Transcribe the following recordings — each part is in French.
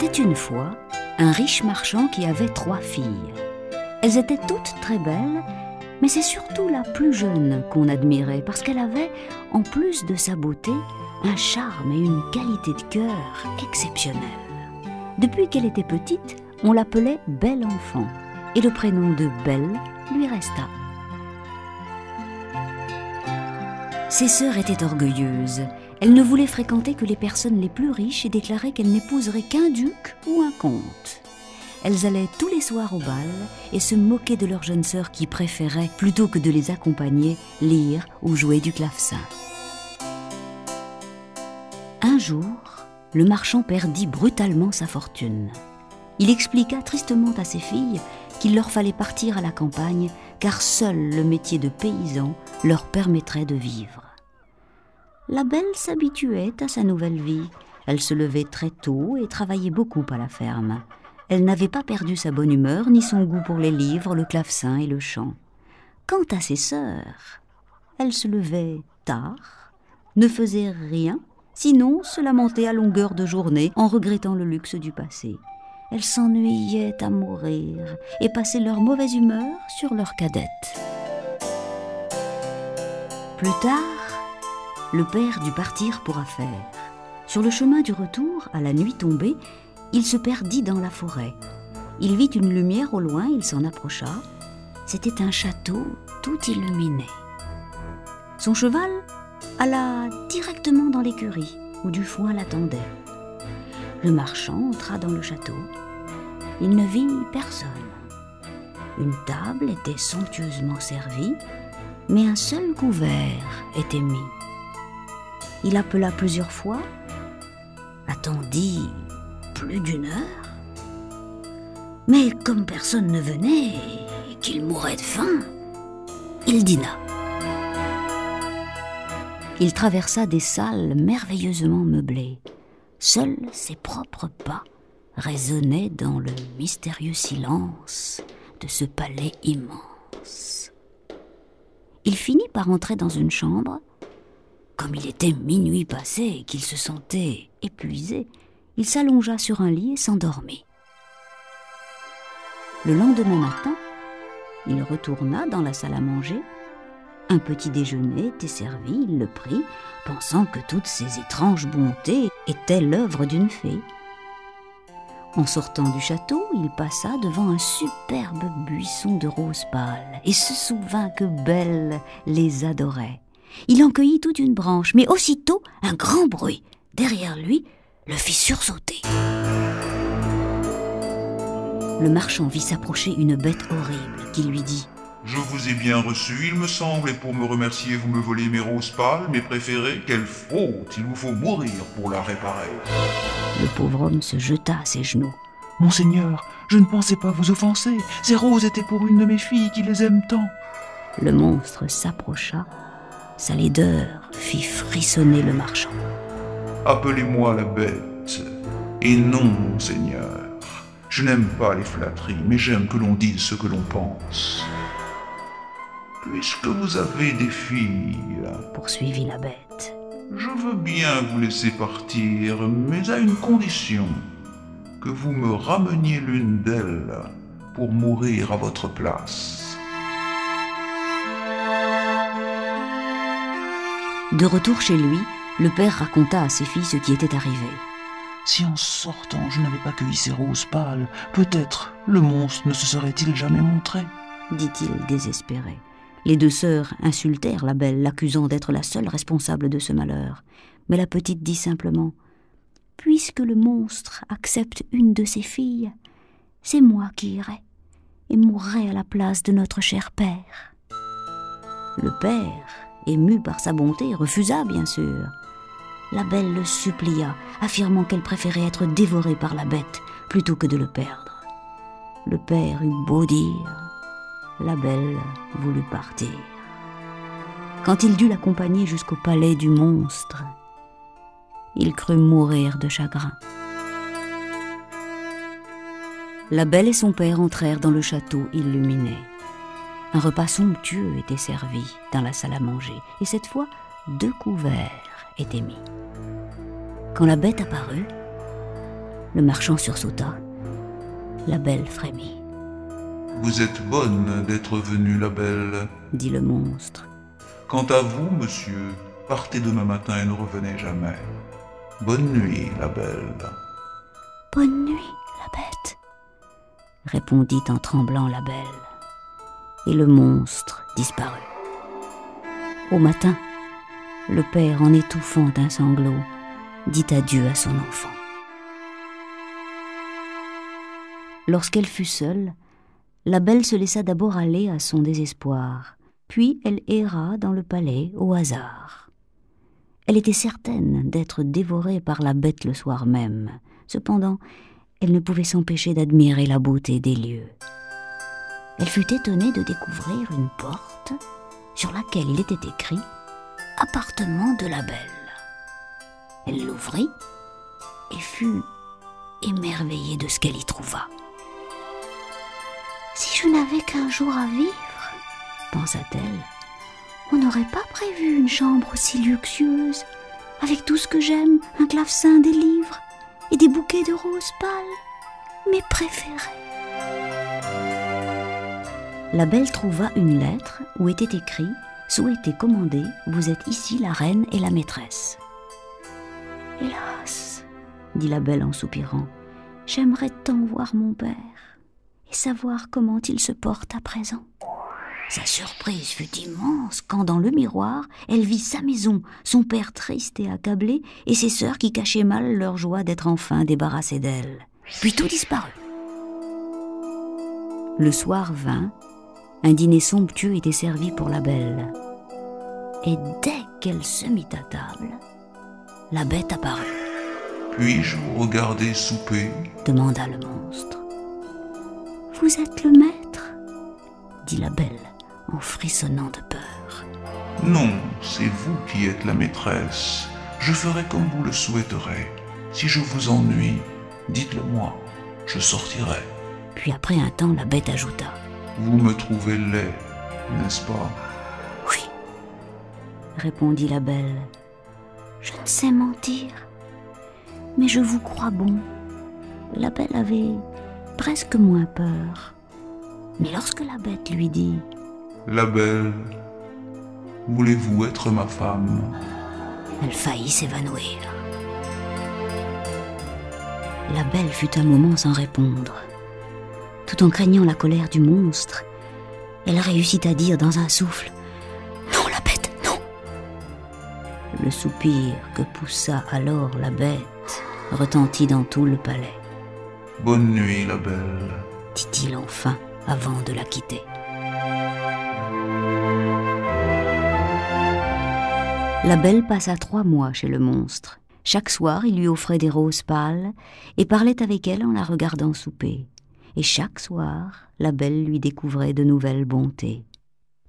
était une fois un riche marchand qui avait 3 filles. Elles étaient toutes très belles, mais c'est surtout la plus jeune qu'on admirait parce qu'elle avait, en plus de sa beauté, un charme et une qualité de cœur exceptionnels. Depuis qu'elle était petite, on l'appelait Belle Enfant et le prénom de Belle lui resta. Ses sœurs étaient orgueilleuses. Elles ne voulaient fréquenter que les personnes les plus riches et déclaraient qu'elles n'épouseraient qu'un duc ou un comte. Elles allaient tous les soirs au bal et se moquaient de leurs jeunes sœurs qui préféraient, plutôt que de les accompagner, lire ou jouer du clavecin. Un jour, le marchand perdit brutalement sa fortune. Il expliqua tristement à ses filles qu'il leur fallait partir à la campagne car seul le métier de paysan leur permettrait de vivre. La Belle s'habituait à sa nouvelle vie. Elle se levait très tôt et travaillait beaucoup à la ferme. Elle n'avait pas perdu sa bonne humeur ni son goût pour les livres, le clavecin et le chant. Quant à ses sœurs, elles se levaient tard, ne faisaient rien, sinon se lamentaient à longueur de journée en regrettant le luxe du passé. Elles s'ennuyaient à mourir et passaient leur mauvaise humeur sur leur cadette. Plus tard, le père dut partir pour affaires. Sur le chemin du retour, à la nuit tombée, il se perdit dans la forêt. Il vit une lumière au loin, il s'en approcha. C'était un château tout illuminé. Son cheval alla directement dans l'écurie où du foin l'attendait. Le marchand entra dans le château. Il ne vit personne. Une table était somptueusement servie, mais un seul couvert était mis. Il appela plusieurs fois, attendit plus d'1 heure. Mais comme personne ne venait et qu'il mourait de faim, il dîna. Il traversa des salles merveilleusement meublées. Seuls ses propres pas résonnaient dans le mystérieux silence de ce palais immense. Il finit par entrer dans une chambre. Comme il était minuit passé et qu'il se sentait épuisé, il s'allongea sur un lit et s'endormit. Le lendemain matin, il retourna dans la salle à manger. Un petit déjeuner était servi, il le prit, pensant que toutes ces étranges bontés étaient l'œuvre d'une fée. En sortant du château, il passa devant un superbe buisson de roses pâles et se souvint que Belle les adorait. Il en cueillit toute une branche, mais aussitôt un grand bruit derrière lui le fit sursauter. Le marchand vit s'approcher une bête horrible qui lui dit: « Je vous ai bien reçu, il me semble, et pour me remercier, vous me volez mes roses pâles, mes préférées. Quelle faute! Il vous faut mourir pour la réparer. » Le pauvre homme se jeta à ses genoux. « Monseigneur, je ne pensais pas vous offenser. Ces roses étaient pour une de mes filles qui les aime tant. » Le monstre s'approcha. Sa laideur fit frissonner le marchand. « Appelez-moi la bête. Et non, monseigneur. Je n'aime pas les flatteries, mais j'aime que l'on dise ce que l'on pense. Puisque vous avez des filles, poursuivit la bête, je veux bien vous laisser partir, mais à une condition, que vous me rameniez l'une d'elles pour mourir à votre place. » De retour chez lui, le père raconta à ses filles ce qui était arrivé. « Si en sortant je n'avais pas cueilli ces roses pâles, peut-être le monstre ne se serait-il jamais montré ?» dit-il désespéré. Les 2 sœurs insultèrent la Belle, l'accusant d'être la seule responsable de ce malheur. Mais la petite dit simplement: « Puisque le monstre accepte une de ses filles, c'est moi qui irai et mourrai à la place de notre cher père. » Le père, ému par sa bonté, refusa bien sûr. La Belle le supplia, affirmant qu'elle préférait être dévorée par la bête plutôt que de le perdre. Le père eut beau dire, la Belle voulut partir. Quand il dut l'accompagner jusqu'au palais du monstre, il crut mourir de chagrin. La Belle et son père entrèrent dans le château illuminé. Un repas somptueux était servi dans la salle à manger, et cette fois 2 couverts étaient mis. Quand la bête apparut, Le marchand sursauta. La belle frémit. « Vous êtes bonne d'être venue, la belle, » dit le monstre. « Quant à vous, monsieur, partez demain matin et ne revenez jamais. Bonne nuit, la belle. » « Bonne nuit, la bête, » répondit en tremblant la belle. Et le monstre disparut. Au matin, le père, en étouffant un sanglot, dit adieu à son enfant. Lorsqu'elle fut seule, la belle se laissa d'abord aller à son désespoir, puis elle erra dans le palais au hasard. Elle était certaine d'être dévorée par la bête le soir même. Cependant, elle ne pouvait s'empêcher d'admirer la beauté des lieux. Elle fut étonnée de découvrir une porte sur laquelle il était écrit « Appartement de la belle ». Elle l'ouvrit et fut émerveillée de ce qu'elle y trouva. « Si je n'avais qu'un jour à vivre, » pensa-t-elle, « on n'aurait pas prévu une chambre aussi luxueuse, avec tout ce que j'aime, un clavecin, des livres et des bouquets de roses pâles, mes préférés. » La belle trouva une lettre où était écrit « Souhaitez commander, vous êtes ici la reine et la maîtresse. » « Hélas, » dit la belle en soupirant, « j'aimerais tant voir mon père et savoir comment il se porte à présent. » Sa surprise fut immense quand, dans le miroir, elle vit sa maison, son père triste et accablé, et ses sœurs qui cachaient mal leur joie d'être enfin débarrassées d'elle. Puis tout disparut. Le soir vint, un dîner somptueux était servi pour la belle. Et dès qu'elle se mit à table, la bête apparut. « Puis-je vous regarder souper ?» demanda le monstre. « Vous êtes le maître ?» dit la belle, en frissonnant de peur. « Non, c'est vous qui êtes la maîtresse. Je ferai comme vous le souhaiterez. Si je vous ennuie, dites-le moi, je sortirai. » Puis après un temps, la bête ajouta. « Vous me trouvez laid, n'est-ce pas ?» ?»« Oui, » répondit la belle. « Je ne sais mentir, mais je vous crois bon. » La belle avait presque moins peur. Mais lorsque la bête lui dit « La belle, voulez-vous être ma femme ?» elle faillit s'évanouir. La belle fut un moment sans répondre. Tout en craignant la colère du monstre, elle réussit à dire dans un souffle « Non, la bête, non !» Le soupir que poussa alors la bête retentit dans tout le palais. « Bonne nuit, la belle !» dit-il enfin avant de la quitter. La belle passa 3 mois chez le monstre. Chaque soir, il lui offrait des roses pâles et parlait avec elle en la regardant souper. Et chaque soir, la belle lui découvrait de nouvelles bontés.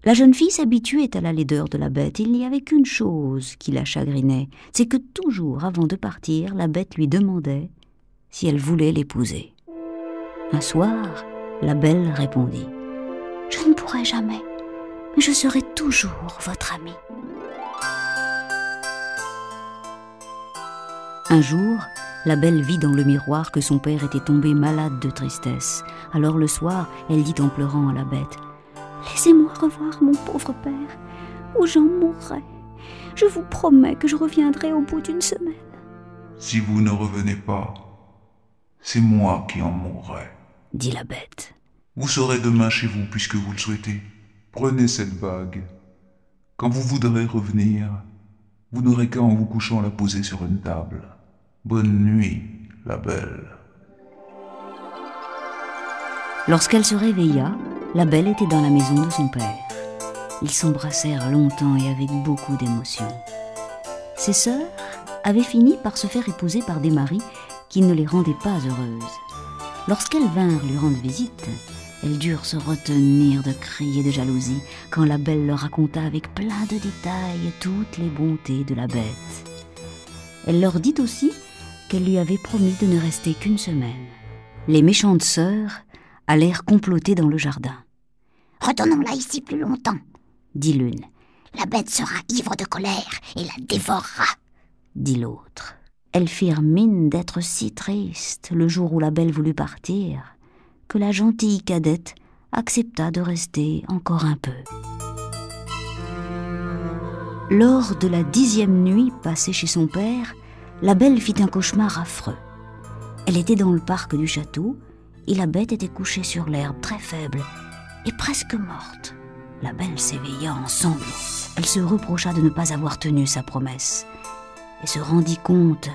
La jeune fille s'habituait à la laideur de la bête. Il n'y avait qu'une chose qui la chagrinait, c'est que toujours avant de partir, la bête lui demandait si elle voulait l'épouser. Un soir, la belle répondit « Je ne pourrai jamais, mais je serai toujours votre amie. » Un jour, la belle vit dans le miroir que son père était tombé malade de tristesse. Alors le soir, elle dit en pleurant à la bête « Laissez-moi revoir mon pauvre père, ou j'en mourrai. Je vous promets que je reviendrai au bout d'1 semaine. » « Si vous ne revenez pas, c'est moi qui en mourrai, » dit la bête. « Vous serez demain chez vous puisque vous le souhaitez. Prenez cette bague. Quand vous voudrez revenir, vous n'aurez qu'à en vous couchant la poser sur une table. Bonne nuit, la belle. » Lorsqu'elle se réveilla, la belle était dans la maison de son père. Ils s'embrassèrent longtemps et avec beaucoup d'émotion. Ses sœurs avaient fini par se faire épouser par des maris qui ne les rendaient pas heureuses. Lorsqu'elles vinrent lui rendre visite, elles durent se retenir de crier de jalousie quand la belle leur raconta avec plein de détails toutes les bontés de la bête. Elle leur dit aussi qu'elle lui avait promis de ne rester qu'1 semaine. Les méchantes sœurs allèrent comploter dans le jardin. « Retenons-la ici plus longtemps, » dit l'une. « La bête sera ivre de colère et la dévorera, » dit l'autre. Elles firent mine d'être si tristes le jour où la belle voulut partir, que la gentille cadette accepta de rester encore un peu. Lors de la 10e nuit passée chez son père, la belle fit un cauchemar affreux. Elle était dans le parc du château, et la bête était couchée sur l'herbe très faible et presque morte. La belle s'éveilla en sanglots. Elle se reprocha de ne pas avoir tenu sa promesse et se rendit compte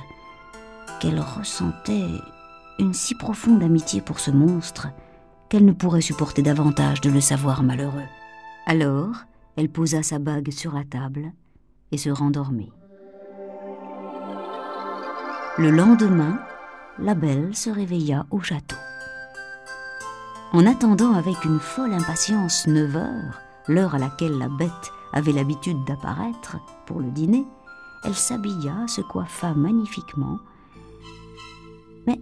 qu'elle ressentait une si profonde amitié pour ce monstre qu'elle ne pourrait supporter davantage de le savoir malheureux. Alors, elle posa sa bague sur la table et se rendormit. Le lendemain, la belle se réveilla au château. En attendant avec une folle impatience 9 heures, l'heure à laquelle la bête avait l'habitude d'apparaître pour le dîner, elle s'habilla, se coiffa magnifiquement. Mais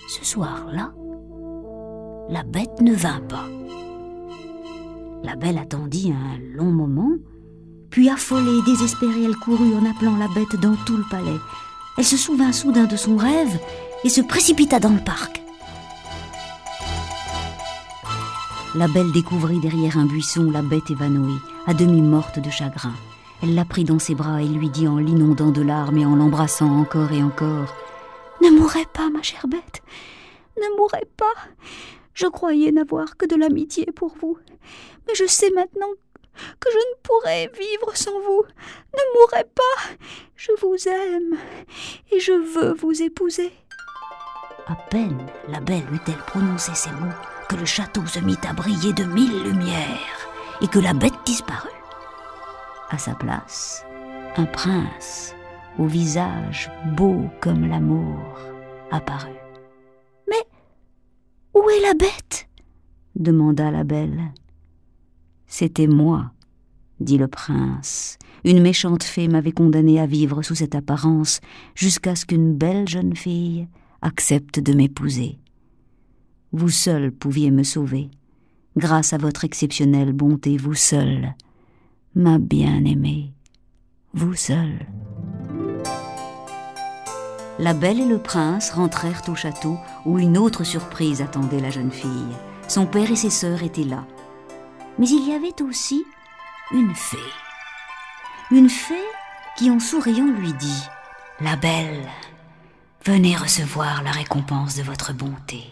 ce soir-là, la bête ne vint pas. La belle attendit un long moment, puis affolée et désespérée, elle courut en appelant la bête dans tout le palais. Elle se souvint soudain de son rêve et se précipita dans le parc. La belle découvrit derrière un buisson la bête évanouie, à demi morte de chagrin. Elle la prit dans ses bras et lui dit en l'inondant de larmes et en l'embrassant encore et encore: « Ne mourrez pas, ma chère bête, ne mourrez pas. Je croyais n'avoir que de l'amitié pour vous, mais je sais maintenant que je ne pourrai vivre sans vous. Ne mourrez pas, je vous aime et je veux vous épouser. » À peine la belle eut-elle prononcé ces mots que le château se mit à briller de 1000 lumières et que la bête disparut. À sa place, un prince au visage beau comme l'amour apparut. « Mais où est la bête ?» demanda la belle. « C'était moi, » dit le prince. « Une méchante fée m'avait condamné à vivre sous cette apparence jusqu'à ce qu'une belle jeune fille accepte de m'épouser. Vous seul pouviez me sauver. Grâce à votre exceptionnelle bonté, vous seul, ma bien-aimée, vous seul. » La belle et le prince rentrèrent au château où une autre surprise attendait la jeune fille. Son père et ses sœurs étaient là. Mais il y avait aussi une fée. Une fée qui, en souriant, lui dit: « La belle, venez recevoir la récompense de votre bonté.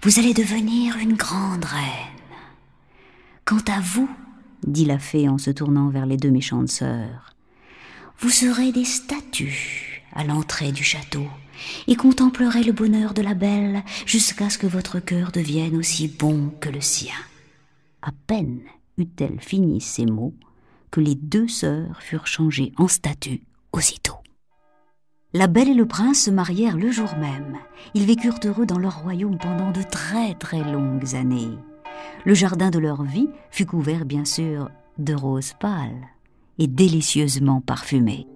Vous allez devenir une grande reine. Quant à vous, dit la fée en se tournant vers les 2 méchantes sœurs, vous serez des statues à l'entrée du château et contemplerez le bonheur de la belle jusqu'à ce que votre cœur devienne aussi bon que le sien. » À peine eut-elle fini ces mots que les 2 sœurs furent changées en statues aussitôt. La belle et le prince se marièrent le jour même. Ils vécurent heureux dans leur royaume pendant de très très longues années. Le jardin de leur vie fut couvert bien sûr de roses pâles et délicieusement parfumé.